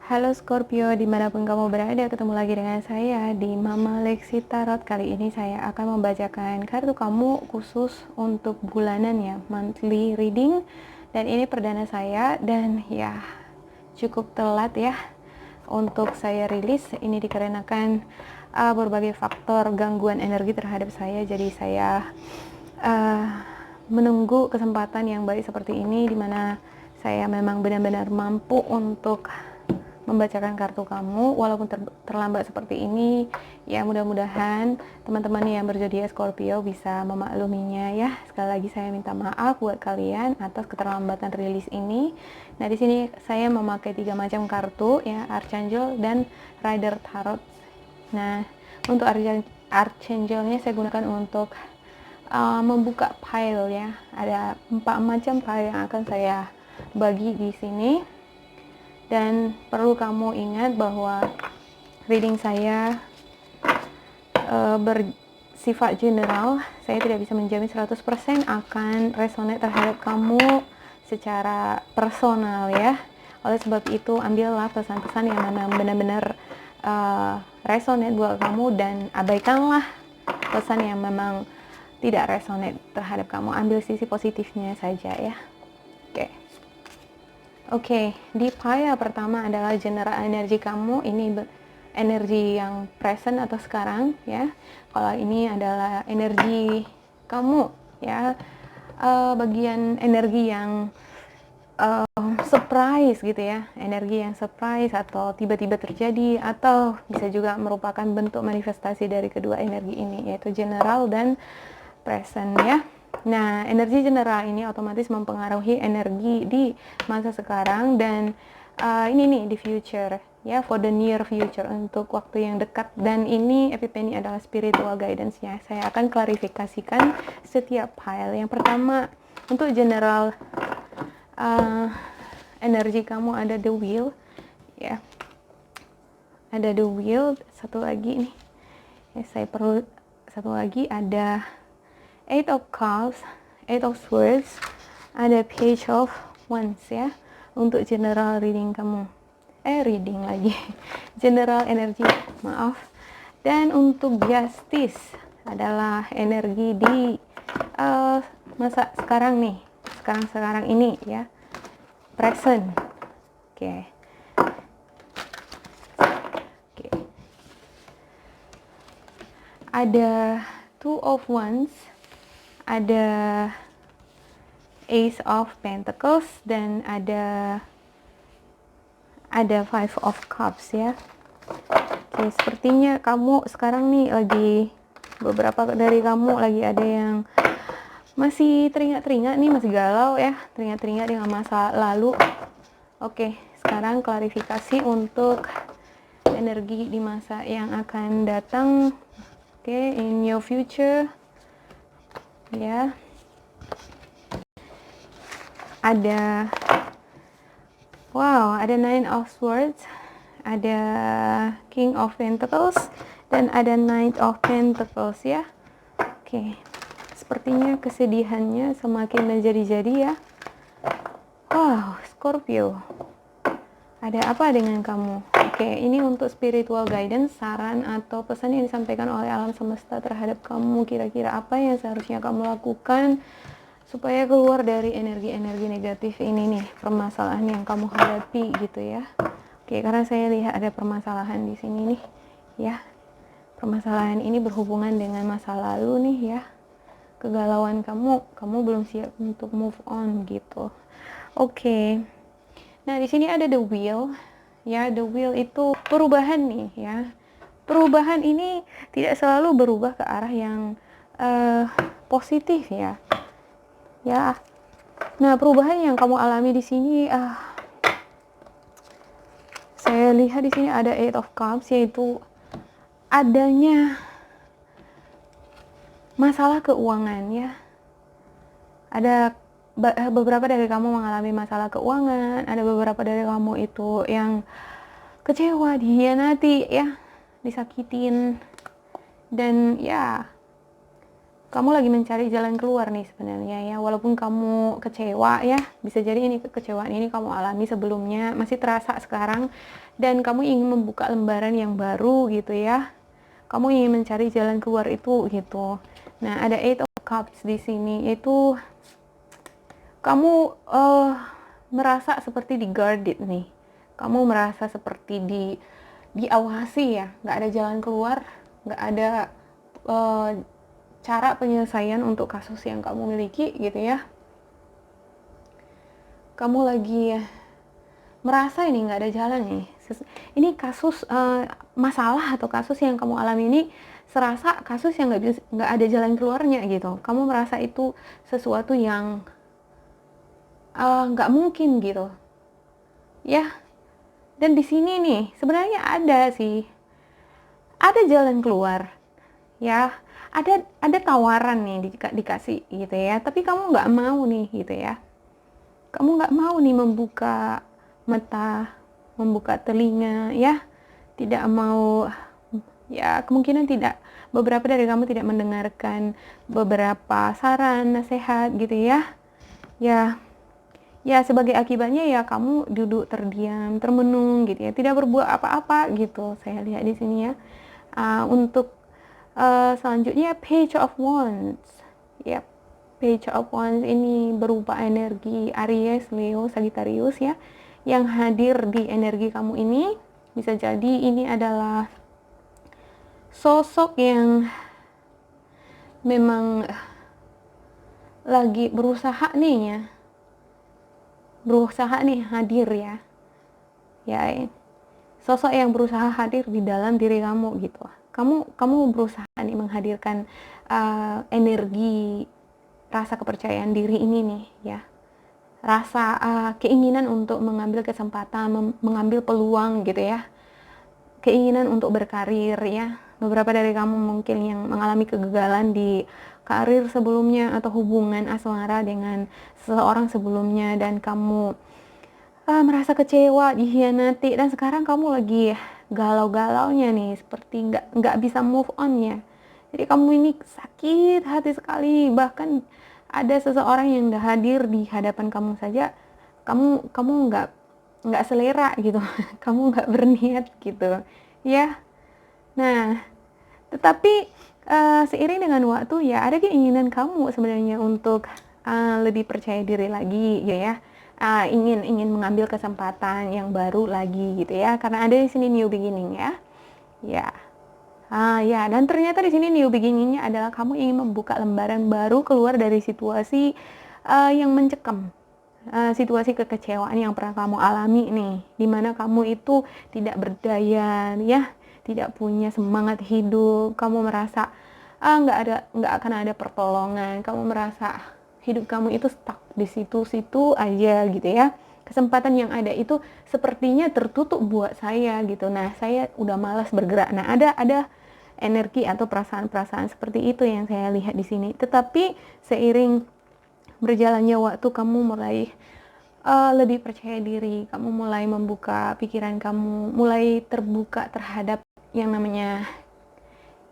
Halo Scorpio, dimanapun kamu berada, ketemu lagi dengan saya di Mama Lexi Tarot. Kali ini saya akan membacakan kartu kamu khusus untuk bulanan ya, monthly reading. Dan ini perdana saya dan ya cukup telat ya untuk saya rilis. Ini dikarenakan berbagai faktor gangguan energi terhadap saya. Jadi saya menunggu kesempatan yang baik seperti ini, dimana saya memang benar-benar mampu untuk membacakan kartu kamu walaupun terlambat seperti ini. Ya mudah-mudahan teman-teman yang berzodiak Scorpio bisa memakluminya ya. Sekali lagi saya minta maaf buat kalian atas keterlambatan rilis ini. Nah, di sini saya memakai 3 macam kartu ya, Archangel dan Rider Tarot. Nah, untuk Archangelnya saya gunakan untuk membuka pile ya. Ada 4 macam pile yang akan saya bagi di sini. Dan perlu kamu ingat bahwa reading saya bersifat general. Saya tidak bisa menjamin 100% akan resonate terhadap kamu secara personal ya. Oleh sebab itu, ambillah pesan-pesan yang mana benar-benar resonate buat kamu dan abaikanlah pesan yang memang tidak resonate terhadap kamu. Ambil sisi positifnya saja ya. Oke, di pile pertama adalah general energi kamu. Ini energi yang present atau sekarang ya. Kalau ini adalah energi kamu ya, bagian energi yang surprise gitu ya, energi yang surprise atau tiba-tiba terjadi, atau bisa juga merupakan bentuk manifestasi dari kedua energi ini, yaitu general dan present ya. Nah, energi general ini otomatis mempengaruhi energi di masa sekarang dan ini nih di future ya, for the near future, untuk waktu yang dekat. Dan ini epiphany adalah spiritual guidance-nya. Saya akan klarifikasikan setiap pile. Yang pertama, untuk general energi kamu ada the wheel ya. Ada the wheel, satu lagi nih. Ya, saya perlu satu lagi, ada Eight of Cups, Eight of Swords, ada Page of Wands ya, untuk general reading kamu. Reading lagi. General energi, maaf. Dan untuk Justice adalah energi di masa sekarang nih, sekarang ini ya, present. Oke. Ada Two of Wands, ada Ace of Pentacles, dan ada Five of Cups ya. Oke, sepertinya kamu sekarang nih lagi, beberapa dari kamu lagi ada yang masih teringat-teringat nih, masih galau ya, teringat-teringat dengan masa lalu. Oke, sekarang klarifikasi untuk energi di masa yang akan datang. Oke, in your future ya. Ada ada Nine of Swords, ada King of Pentacles, dan ada Knight of Pentacles ya. Oke, sepertinya kesedihannya semakin menjadi-jadi ya. Wow, Scorpio, ada apa dengan kamu? Oke, ini untuk spiritual guidance, saran atau pesan yang disampaikan oleh alam semesta terhadap kamu. Kira-kira apa yang seharusnya kamu lakukan supaya keluar dari energi-energi negatif ini nih, permasalahan yang kamu hadapi gitu ya. Oke, karena saya lihat ada permasalahan di sini nih ya. Permasalahan ini berhubungan dengan masa lalu nih ya. Kegalauan kamu belum siap untuk move on gitu. Oke. Nah, di sini ada the wheel ya. The wheel itu perubahan nih ya. Perubahan ini tidak selalu berubah ke arah yang positif ya. Ya. Nah, perubahan yang kamu alami di sini, saya lihat di sini ada Eight of Cups, yaitu adanya masalah keuangan ya. Ada beberapa dari kamu mengalami masalah keuangan, ada beberapa dari kamu itu yang kecewa, dihianati ya, disakitin, dan ya kamu lagi mencari jalan keluar nih sebenarnya ya, walaupun kamu kecewa ya, bisa jadi ini kekecewaan ini kamu alami sebelumnya, masih terasa sekarang, dan kamu ingin membuka lembaran yang baru gitu ya. Kamu ingin mencari jalan keluar itu gitu. Nah, ada Eight of Cups di sini, yaitu kamu merasa seperti di-guarded nih. Kamu merasa seperti diawasi ya, nggak ada jalan keluar, nggak ada uh, cara penyelesaian untuk kasus yang kamu miliki gitu ya. Kamu lagi merasa ini nggak ada jalan nih. Ini kasus masalah atau kasus yang kamu alami ini serasa kasus yang nggak ada jalan keluarnya gitu. Kamu merasa itu sesuatu yang nggak mungkin gitu ya. Dan di sini nih sebenarnya ada sih, ada jalan keluar ya, ada tawaran nih dikasih gitu ya, tapi kamu nggak mau nih gitu ya. Kamu nggak mau nih membuka mata, membuka telinga ya, tidak mau ya, kemungkinan tidak, beberapa dari kamu tidak mendengarkan beberapa saran nasihat gitu ya. Ya sebagai akibatnya ya kamu duduk terdiam, termenung gitu ya, tidak berbuat apa-apa gitu saya lihat di sini ya. Untuk selanjutnya Page of Wands ya. Page of Wands ini berupa energi Aries, Leo, Sagittarius ya, yang hadir di energi kamu ini. Bisa jadi ini adalah sosok yang memang lagi berusaha nih hadir ya. Ya, sosok yang berusaha hadir di dalam diri kamu gitu. Kamu berusaha nih menghadirkan energi rasa kepercayaan diri ini nih ya, rasa keinginan untuk mengambil kesempatan, mengambil peluang gitu ya, keinginan untuk berkarir ya. Beberapa dari kamu mungkin yang mengalami kegagalan di karir sebelumnya atau hubungan asmara dengan seseorang sebelumnya, dan kamu merasa kecewa, dikhianati, dan sekarang kamu lagi galau-galaunya nih, seperti nggak bisa move on ya. Jadi kamu ini sakit hati sekali, bahkan ada seseorang yang udah hadir di hadapan kamu saja, kamu nggak selera gitu, kamu nggak berniat gitu ya. Nah, tetapi seiring dengan waktu ya, ada keinginan kamu sebenarnya untuk lebih percaya diri lagi gitu ya. Ingin mengambil kesempatan yang baru lagi gitu ya, karena ada di sini new beginning ya. Ya. Ya, dan ternyata di sini new beginning-nya adalah kamu ingin membuka lembaran baru, keluar dari situasi yang mencekam, situasi kekecewaan yang pernah kamu alami nih, dimana kamu itu tidak berdaya ya, tidak punya semangat hidup, kamu merasa nggak akan ada pertolongan, kamu merasa hidup kamu itu stuck di situ-situ aja gitu ya. Kesempatan yang ada itu sepertinya tertutup buat saya gitu. Nah, saya udah malas bergerak. Nah, ada energi atau perasaan-perasaan seperti itu yang saya lihat di sini. Tetapi seiring berjalannya waktu, kamu mulai lebih percaya diri, kamu mulai membuka pikiran kamu, mulai terbuka terhadap yang namanya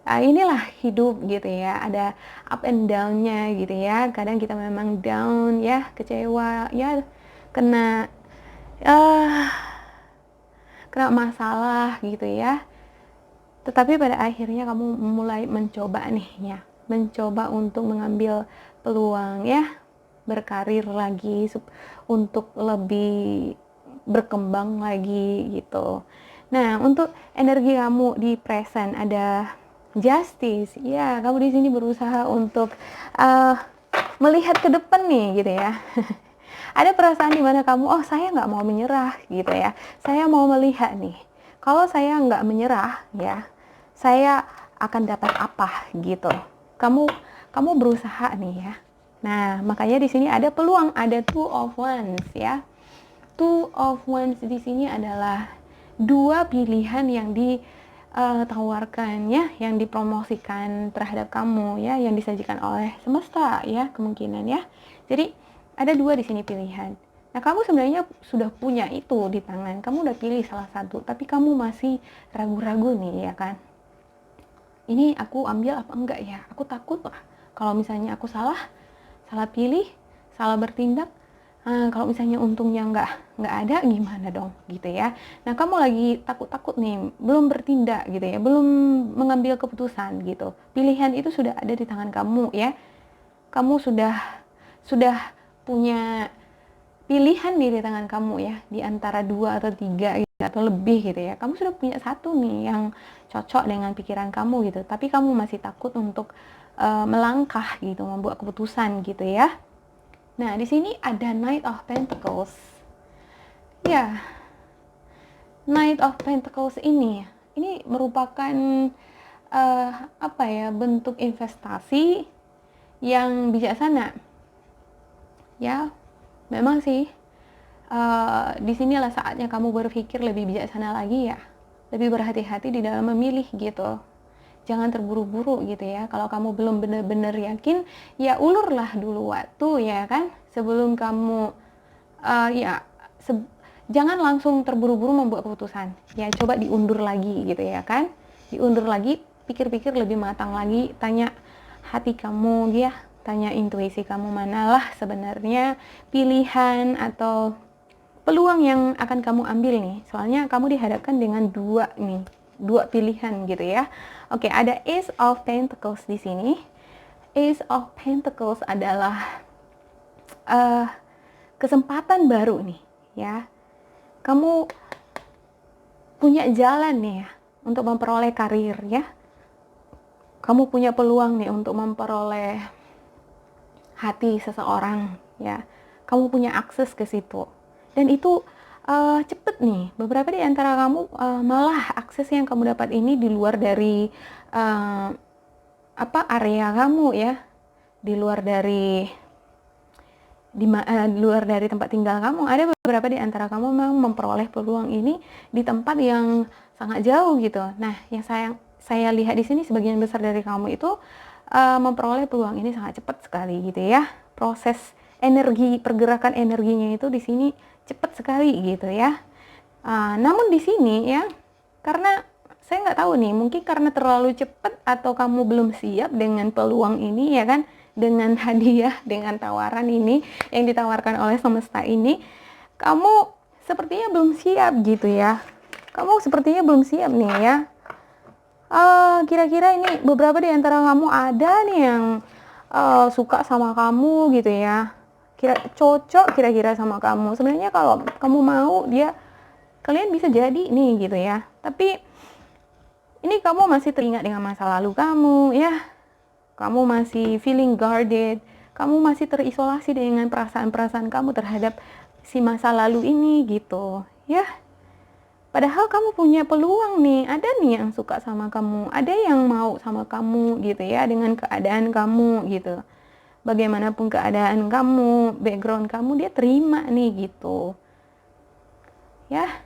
inilah hidup gitu ya, ada up and down-nya gitu ya. Kadang kita memang down ya, kecewa ya, kena uh, kena masalah gitu ya. Tetapi pada akhirnya kamu mulai mencoba nih ya, mencoba untuk mengambil peluang ya, berkarir lagi untuk lebih berkembang lagi gitu. Nah, untuk energi kamu di present ada justice ya, kamu di sini berusaha untuk melihat ke depan nih gitu ya. Ada perasaan di mana kamu, oh saya nggak mau menyerah gitu ya, saya mau melihat nih, kalau saya nggak menyerah ya, saya akan dapat apa gitu. Kamu berusaha nih ya. Nah, makanya di sini ada peluang, ada Two of Wands ya. Two of Wands di sini adalah dua pilihan yang ditawarkan ya, yang dipromosikan terhadap kamu ya, yang disajikan oleh semesta ya, kemungkinan ya. Jadi ada dua di sini pilihan. Nah, kamu sebenarnya sudah punya itu di tangan, kamu udah pilih salah satu, tapi kamu masih ragu-ragu nih ya kan. Ini aku ambil apa enggak ya? Aku takut lah Kalau misalnya aku salah pilih, salah bertindak, kalau misalnya untungnya nggak ada, gimana dong gitu ya. Nah, kamu lagi takut-takut nih, belum bertindak gitu ya, belum mengambil keputusan gitu. Pilihan itu sudah ada di tangan kamu ya. Kamu sudah punya pilihan di tangan kamu ya, di antara 2 atau 3 gitu, atau lebih gitu ya. Kamu sudah punya satu nih yang cocok dengan pikiran kamu gitu, tapi kamu masih takut untuk melangkah gitu, membuat keputusan gitu ya. Nah, di sini ada Knight of Pentacles. Ya, Knight of Pentacles ini merupakan apa ya, bentuk investasi yang bijaksana. Ya, memang sih di sinilah saatnya kamu berpikir lebih bijaksana lagi ya, lebih berhati-hati di dalam memilih gitu. Jangan terburu-buru gitu ya. Kalau kamu belum benar-benar yakin, ya ulurlah dulu waktu ya kan, sebelum kamu jangan langsung terburu-buru membuat keputusan. Ya coba diundur lagi gitu ya kan, diundur lagi, pikir-pikir lebih matang lagi, tanya hati kamu ya, tanya intuisi kamu, manalah sebenarnya pilihan atau peluang yang akan kamu ambil nih. Soalnya kamu dihadapkan dengan dua pilihan gitu ya. Oke, ada Ace of Pentacles di sini. Ace of Pentacles adalah kesempatan baru nih ya. Kamu punya jalan nih ya untuk memperoleh karir ya. Kamu punya peluang nih untuk memperoleh hati seseorang ya. Kamu punya akses ke situ. Dan itu cepet nih. Beberapa di antara kamu malah akses yang kamu dapat ini di luar dari area kamu ya, di luar dari luar dari tempat tinggal kamu. Ada beberapa di antara kamu memang memperoleh peluang ini di tempat yang sangat jauh gitu. Nah, yang saya lihat di sini sebagian besar dari kamu itu memperoleh peluang ini sangat cepat sekali gitu ya. Proses energi, pergerakan energinya itu di sini cepat sekali gitu ya. Namun di sini ya, karena saya nggak tahu nih, mungkin karena terlalu cepat atau kamu belum siap dengan peluang ini ya kan, dengan hadiah, dengan tawaran ini yang ditawarkan oleh semesta ini, kamu sepertinya belum siap gitu ya. Kamu sepertinya belum siap nih ya. Kira-kira ini beberapa di antara kamu ada nih yang suka sama kamu gitu ya. Cocok kira-kira sama kamu. Sebenarnya kalau kamu mau, kalian bisa jadi nih gitu ya. Tapi ini kamu masih teringat dengan masa lalu kamu ya. Kamu masih feeling guarded. Kamu masih terisolasi dengan perasaan-perasaan kamu terhadap si masa lalu ini gitu ya. Padahal kamu punya peluang nih. Ada nih yang suka sama kamu. Ada yang mau sama kamu gitu ya, dengan keadaan kamu gitu. Bagaimanapun keadaan kamu, background kamu, dia terima nih gitu. Ya.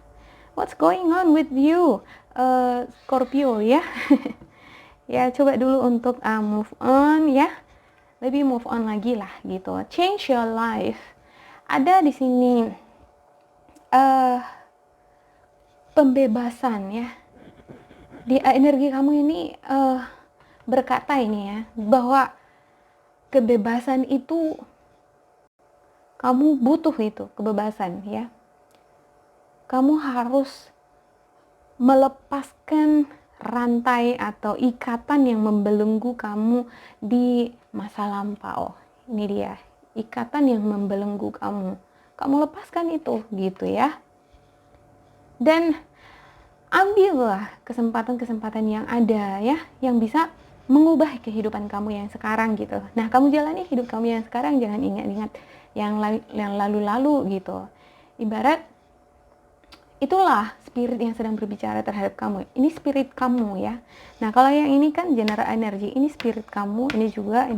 What's going on with you? Scorpio ya. Ya, coba dulu untuk move on ya. Lebih move on lagi lah gitu. Change your life. Ada di sini pembebasan ya. Di energi kamu ini berkata ini ya, bahwa kebebasan itu kamu butuh, itu kebebasan ya. Kamu harus melepaskan rantai atau ikatan yang membelenggu kamu di masa lampau. Ini dia, ikatan yang membelenggu kamu. Kamu lepaskan itu gitu ya. Dan ambillah kesempatan-kesempatan yang ada ya, yang bisa mengubah kehidupan kamu yang sekarang gitu. Nah, kamu jalani hidup kamu yang sekarang, jangan ingat-ingat yang lalu-lalu gitu. Ibarat itulah spirit yang sedang berbicara terhadap kamu. Ini spirit kamu ya. Nah, kalau yang ini kan general energy, ini spirit kamu, ini juga.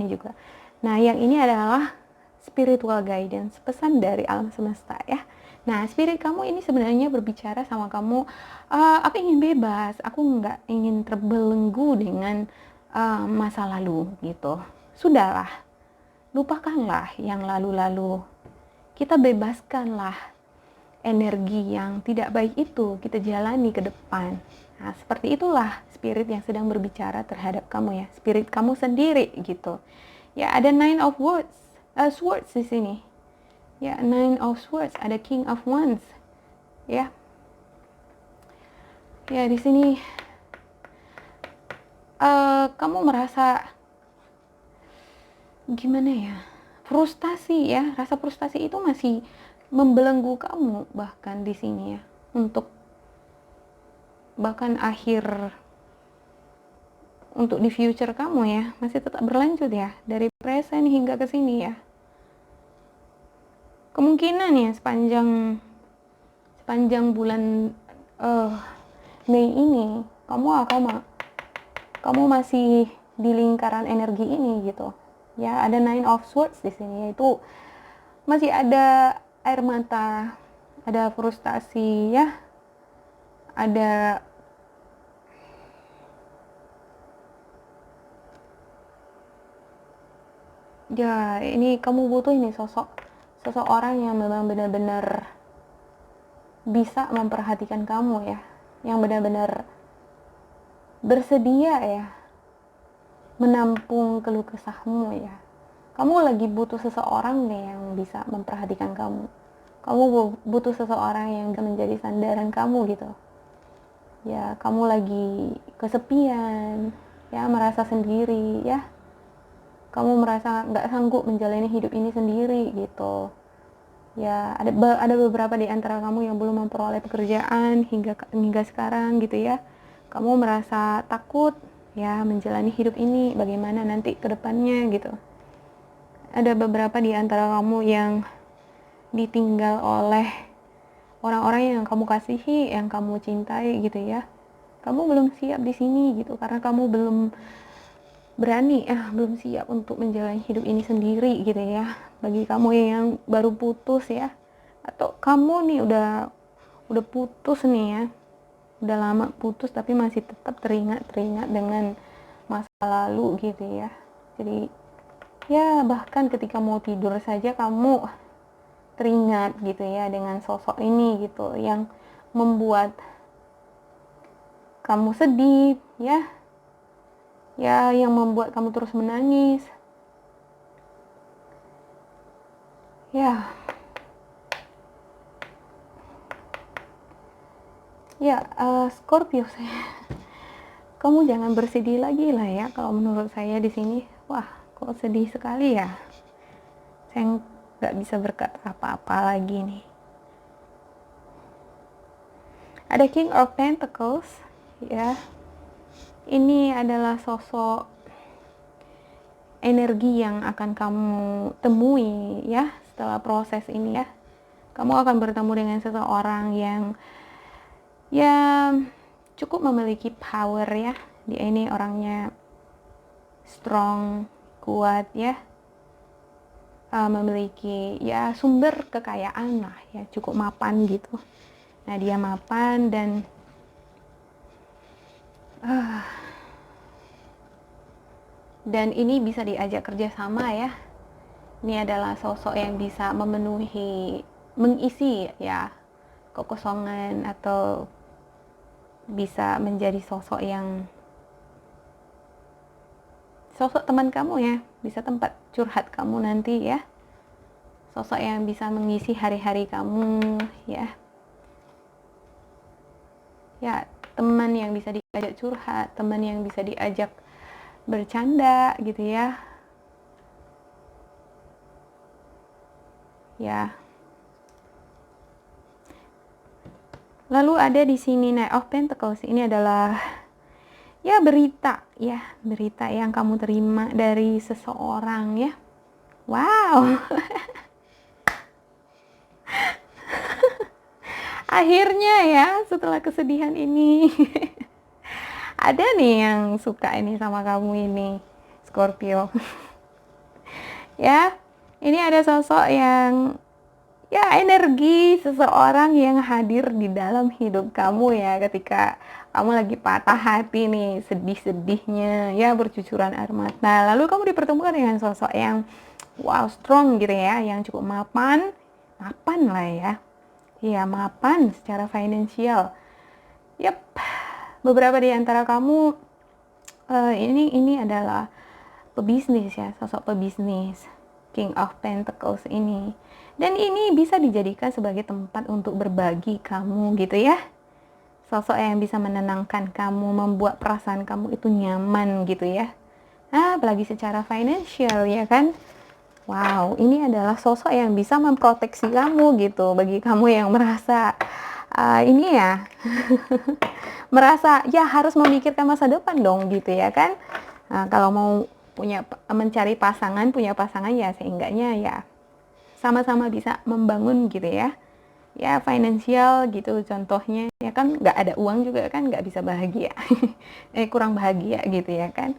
Nah, yang ini adalah spiritual guidance, pesan dari alam semesta ya. Nah, spirit kamu ini sebenarnya berbicara sama kamu, aku ingin bebas, aku nggak ingin terbelenggu dengan masa lalu gitu. Sudahlah, lupakanlah yang lalu-lalu. Kita bebaskanlah energi yang tidak baik itu, kita jalani ke depan. Nah, seperti itulah spirit yang sedang berbicara terhadap kamu ya, spirit kamu sendiri gitu. Ya, ada swords di sini. Ya, nine of swords, ada king of wands. Ya. Ya, di sini kamu merasa gimana ya? Frustasi ya, rasa frustasi itu masih membelenggu kamu bahkan di sini ya. Untuk bahkan untuk di future kamu ya, masih tetap berlanjut ya, dari present hingga ke sini ya. Kemungkinan ya sepanjang bulan Mei ini kamu masih di lingkaran energi ini gitu. Ya, ada nine of swords di sini, yaitu masih ada air mata, ada frustasi ya. Ada ya, ini kamu butuh ini sosok orang yang memang benar-benar bisa memperhatikan kamu ya, yang benar-benar bersedia ya menampung keluh kesahmu ya. Kamu lagi butuh seseorang nih yang bisa memperhatikan kamu. Kamu butuh seseorang yang bisa menjadi sandaran kamu gitu. Ya, kamu lagi kesepian, ya, merasa sendiri ya. Kamu merasa nggak sanggup menjalani hidup ini sendiri gitu. Ya, ada beberapa di antara kamu yang belum memperoleh pekerjaan hingga sekarang gitu ya. Kamu merasa takut ya menjalani hidup ini, bagaimana nanti ke depannya gitu. Ada beberapa di antara kamu yang ditinggal oleh orang-orang yang kamu kasihi, yang kamu cintai gitu ya. Kamu belum siap di sini gitu, karena kamu belum berani belum siap untuk menjalani hidup ini sendiri gitu ya. Bagi kamu yang baru putus ya, atau kamu nih udah putus nih ya, udah lama putus tapi masih tetap teringat dengan masa lalu gitu ya. Jadi ya, bahkan ketika mau tidur saja kamu teringat gitu ya dengan sosok ini gitu, yang membuat kamu sedih ya, yang membuat kamu terus menangis ya. Scorpio, kamu jangan bersedih lagi lah ya kalau menurut saya di sini. Wah, kok sedih sekali ya. Saya nggak bisa berkata apa-apa lagi nih. Ada King of Pentacles ya. Ini adalah sosok energi yang akan kamu temui ya setelah proses ini ya. Kamu akan bertemu dengan seseorang yang cukup memiliki power ya. Dia ini orangnya strong, kuat ya, memiliki ya sumber kekayaan lah ya, cukup mapan gitu. Nah, dia mapan dan ini bisa diajak kerjasama ya. Ini adalah sosok yang bisa mengisi ya kekosongan, atau bisa menjadi sosok teman kamu ya, bisa tempat curhat kamu nanti ya, sosok yang bisa mengisi hari-hari kamu ya, teman yang bisa diajak curhat, teman yang bisa diajak bercanda gitu ya. Lalu ada di sini Knight of Pentacles. Ini adalah berita yang kamu terima dari seseorang ya. Wow. Akhirnya ya, setelah kesedihan ini ada nih yang suka ini sama kamu ini, Scorpio. Ya, ini ada sosok yang energi seseorang yang hadir di dalam hidup kamu ya, ketika kamu lagi patah hati nih, sedih-sedihnya ya, bercucuran air mata. Lalu kamu dipertemukan dengan sosok yang strong gitu ya, yang cukup mapan lah ya. Ya, mapan secara finansial. Beberapa di antara kamu ini adalah pebisnis ya, sosok pebisnis, King of Pentacles ini. Dan ini bisa dijadikan sebagai tempat untuk berbagi kamu gitu ya. Sosok yang bisa menenangkan kamu, membuat perasaan kamu itu nyaman gitu ya. Apalagi secara financial ya kan. Wow, ini adalah sosok yang bisa memproteksi kamu gitu. Bagi kamu yang merasa ini ya merasa ya harus memikirkan masa depan dong gitu ya kan. Kalau mau mencari pasangan, punya pasangan ya seenggaknya ya sama-sama bisa membangun gitu ya. Ya finansial gitu contohnya ya kan, nggak ada uang juga kan nggak bisa bahagia. Kurang bahagia gitu ya kan.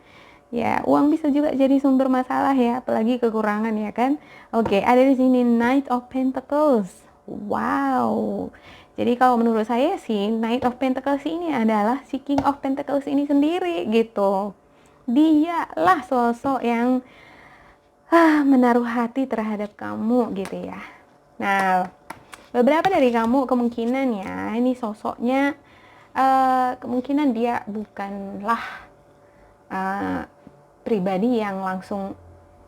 Ya uang bisa juga jadi sumber masalah ya, apalagi kekurangan ya kan. Oke, ada di sini Knight of Pentacles. Wow. Jadi kalau menurut saya sih Knight of Pentacles ini adalah si King of Pentacles ini sendiri gitu. Dialah sosok yang menaruh hati terhadap kamu gitu ya. Nah, beberapa dari kamu kemungkinan ya ini sosoknya kemungkinan dia bukanlah pribadi yang langsung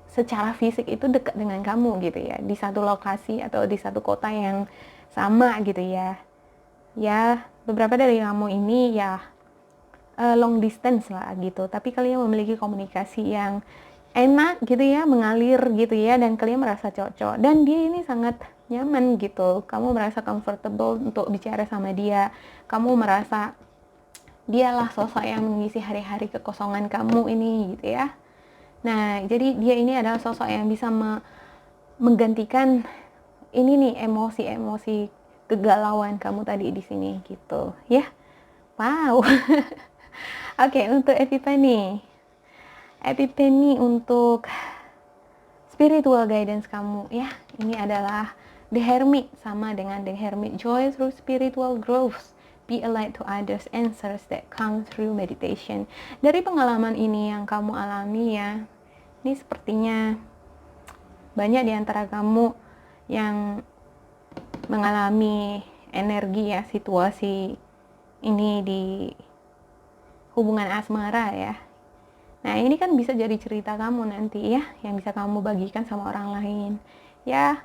secara fisik itu dekat dengan kamu gitu ya, di satu lokasi atau di satu kota yang sama gitu ya. Ya beberapa dari kamu ini ya long distance lah gitu, tapi kalian memiliki komunikasi yang enak gitu ya, mengalir gitu ya, dan kalian merasa cocok dan dia ini sangat nyaman gitu. Kamu merasa comfortable untuk bicara sama dia, kamu merasa dialah sosok yang mengisi hari-hari kekosongan kamu ini gitu ya. Nah, jadi dia ini adalah sosok yang bisa menggantikan ini nih emosi-emosi kegalauan kamu tadi di sini gitu ya. Wow. Oke, untuk Epiphany untuk spiritual guidance kamu ya, ini adalah The Hermit, sama dengan The Hermit, joy through spiritual growth, be a light to others, answers that come through meditation. Dari pengalaman ini yang kamu alami ya, ini sepertinya banyak di antara kamu yang mengalami energi ya, situasi ini di hubungan asmara ya. Nah, ini kan bisa jadi cerita kamu nanti ya, yang bisa kamu bagikan sama orang lain. Ya,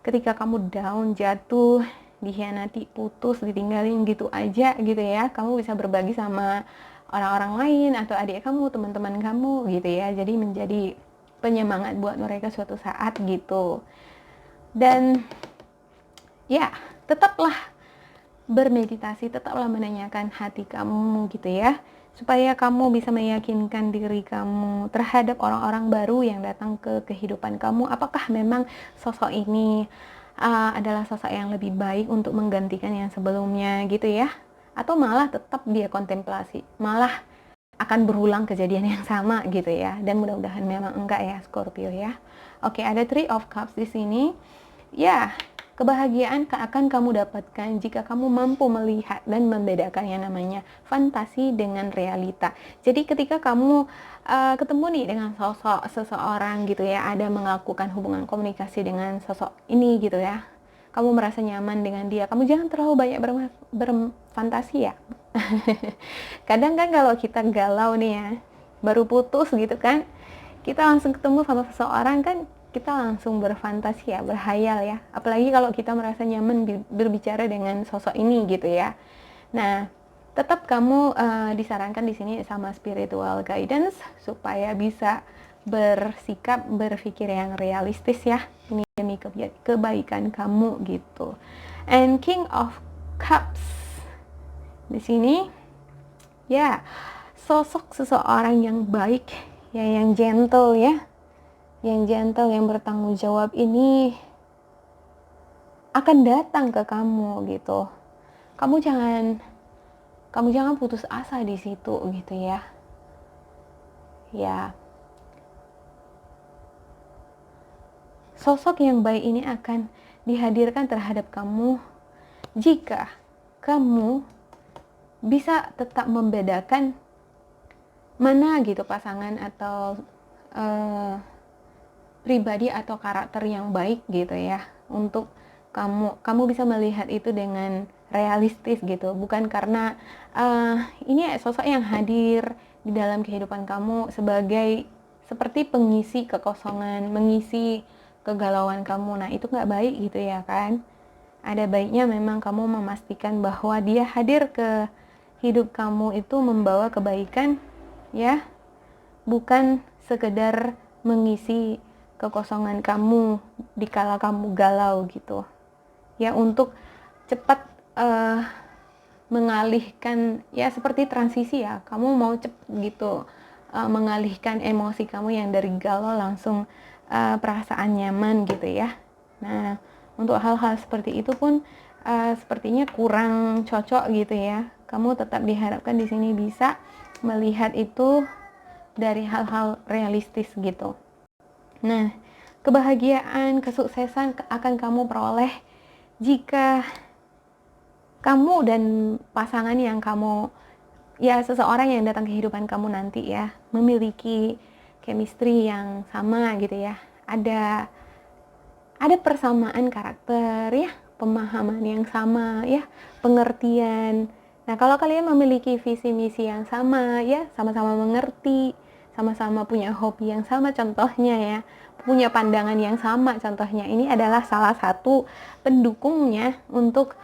ketika kamu down, jatuh, dikhianati, putus, ditinggalin gitu aja gitu ya, kamu bisa berbagi sama orang-orang lain atau adik kamu, teman-teman kamu gitu ya. Jadi menjadi penyemangat buat mereka suatu saat gitu. Dan ya, tetaplah bermeditasi, tetaplah menanyakan hati kamu gitu ya, supaya kamu bisa meyakinkan diri kamu terhadap orang-orang baru yang datang ke kehidupan kamu. Apakah memang sosok ini adalah sosok yang lebih baik untuk menggantikan yang sebelumnya gitu ya, atau malah tetap dia kontemplasi, malah akan berulang kejadian yang sama gitu ya. Dan mudah-mudahan memang enggak ya Scorpio ya. Oke, ada Three of Cups di sini. Ya, kebahagiaan akan kamu dapatkan jika kamu mampu melihat dan membedakan yang namanya fantasi dengan realita. Jadi ketika kamu ketemu nih dengan sosok seseorang gitu ya, ada melakukan hubungan komunikasi dengan sosok ini gitu ya, kamu merasa nyaman dengan dia, kamu jangan terlalu banyak berfantasi ya. Kadang kan kalau kita galau nih ya, baru putus gitu kan, kita langsung ketemu sama seseorang kan, kita langsung berfantasi ya, berhayal ya. Apalagi kalau kita merasa nyaman berbicara dengan sosok ini gitu ya. Nah, tetap kamu disarankan di sini sama spiritual guidance supaya bisa bersikap, berpikir yang realistis ya. Ini demi kebaikan kamu gitu. And King of Cups di sini ya, sosok seseorang yang baik ya, yang gentle ya, yang gentle, yang bertanggung jawab ini akan datang ke kamu gitu. Kamu jangan putus asa di situ gitu ya. Ya, sosok yang baik ini akan dihadirkan terhadap kamu jika kamu bisa tetap membedakan mana gitu pasangan atau pribadi atau karakter yang baik gitu ya, untuk kamu bisa melihat itu dengan realistis gitu, bukan karena ini sosok yang hadir di dalam kehidupan kamu sebagai seperti pengisi kekosongan, mengisi kegalauan kamu. Nah, itu nggak baik gitu ya kan. Ada baiknya memang kamu memastikan bahwa dia hadir ke hidup kamu itu membawa kebaikan ya, bukan sekedar mengisi kekosongan kamu dikala kamu galau gitu ya, untuk cepat mengalihkan ya, seperti transisi ya, kamu mau cepat gitu mengalihkan emosi kamu yang dari galau langsung perasaan nyaman gitu ya. Nah, untuk hal-hal seperti itu pun sepertinya kurang cocok gitu ya. Kamu tetap diharapkan di sini bisa melihat itu dari hal-hal realistis gitu. Nah, kebahagiaan, kesuksesan akan kamu peroleh jika kamu dan pasangan yang kamu, ya seseorang yang datang ke kehidupan kamu nanti ya, memiliki chemistry yang sama gitu ya. Ada persamaan karakter ya, pemahaman yang sama ya, pengertian. Nah, kalau kalian memiliki visi misi yang sama ya, sama-sama mengerti, sama-sama punya hobi yang sama contohnya ya, punya pandangan yang sama contohnya, ini adalah salah satu pendukungnya untuk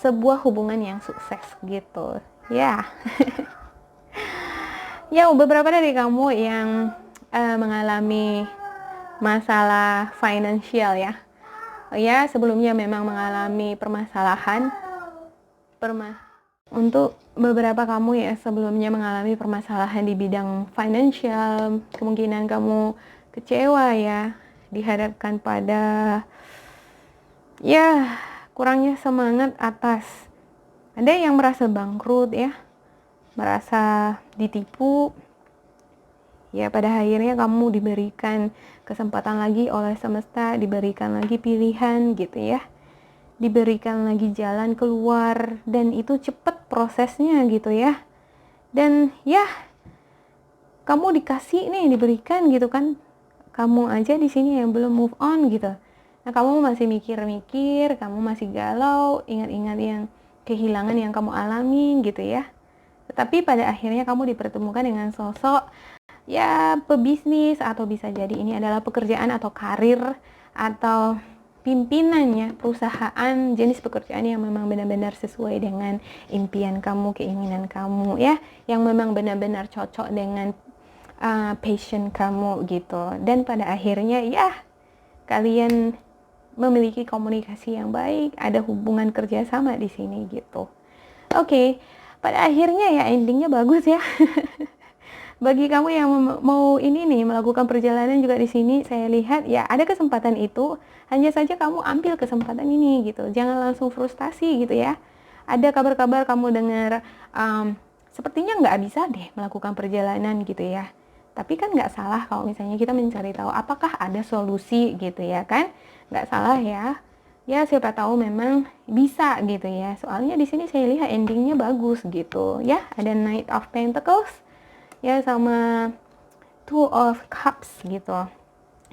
sebuah hubungan yang sukses gitu ya. Ya, beberapa dari kamu yang mengalami masalah financial ya, sebelumnya memang mengalami permasalahan untuk beberapa kamu ya sebelumnya mengalami permasalahan di bidang financial, kemungkinan kamu kecewa ya, dihadapkan pada ya kurangnya semangat atas, ada yang merasa bangkrut ya, merasa ditipu ya. Pada akhirnya kamu diberikan kesempatan lagi oleh semesta, diberikan lagi pilihan gitu ya, diberikan lagi jalan keluar, dan itu cepat prosesnya gitu ya. Dan ya kamu dikasih nih, diberikan gitu kan, kamu aja di sini yang belum move on gitu. Nah, kamu masih mikir-mikir, kamu masih galau, ingat-ingat yang kehilangan yang kamu alami gitu ya. Tetapi pada akhirnya kamu dipertemukan dengan sosok ya pebisnis, atau bisa jadi ini adalah pekerjaan atau karir atau pimpinannya perusahaan, jenis pekerjaan yang memang benar-benar sesuai dengan impian kamu, keinginan kamu ya, yang memang benar-benar cocok dengan passion kamu gitu. Dan pada akhirnya ya kalian memiliki komunikasi yang baik, ada hubungan kerjasama di sini gitu. Oke, pada akhirnya ya endingnya bagus ya. Bagi kamu yang mau ini nih melakukan perjalanan juga di sini, saya lihat ya ada kesempatan itu, hanya saja kamu ambil kesempatan ini gitu. Jangan langsung frustasi gitu ya. Ada kabar-kabar kamu dengar sepertinya nggak bisa deh melakukan perjalanan gitu ya. Tapi kan nggak salah kalau misalnya kita mencari tahu apakah ada solusi gitu ya kan. Nggak salah ya. Ya siapa tahu memang bisa gitu ya. Soalnya di sini saya lihat endingnya bagus gitu ya. Ada Knight of Pentacles ya, sama Two of Cups gitu.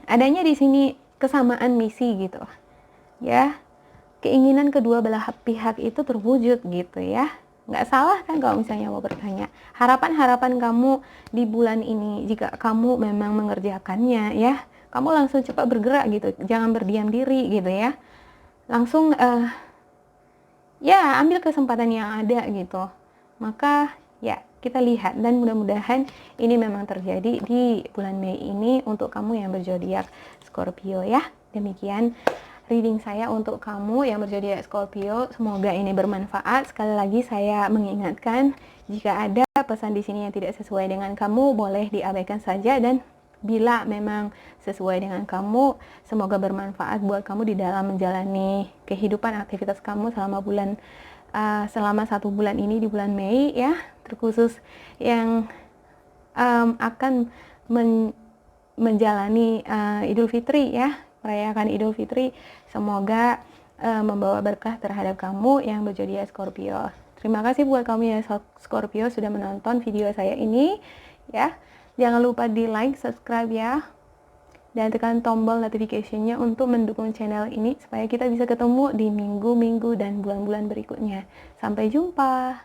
Adanya di sini kesamaan misi gitu ya, keinginan kedua belah pihak itu terwujud gitu ya. Nggak salah kan kalau misalnya mau bertanya harapan-harapan kamu di bulan ini, jika kamu memang mengerjakannya ya, kamu langsung cepat bergerak gitu, jangan berdiam diri gitu ya, langsung ya ambil kesempatan yang ada gitu. Maka ya kita lihat, dan mudah-mudahan ini memang terjadi di bulan Mei ini untuk kamu yang berzodiak Scorpio ya. Demikian reading saya untuk kamu yang berzodiak Scorpio. Semoga ini bermanfaat. Sekali lagi saya mengingatkan, jika ada pesan di sini yang tidak sesuai dengan kamu, boleh diabaikan saja, dan bila memang sesuai dengan kamu, semoga bermanfaat buat kamu di dalam menjalani kehidupan aktivitas kamu selama 1 bulan ini di bulan Mei ya, terkhusus yang akan menjalani Idul Fitri ya, merayakan Idul Fitri. Semoga membawa berkah terhadap kamu yang berzodiak Scorpio. Terima kasih buat kamu yang Scorpio sudah menonton video saya ini ya. Jangan lupa di like, subscribe ya, dan tekan tombol notification-nya untuk mendukung channel ini supaya kita bisa ketemu di minggu-minggu dan bulan-bulan berikutnya. Sampai jumpa.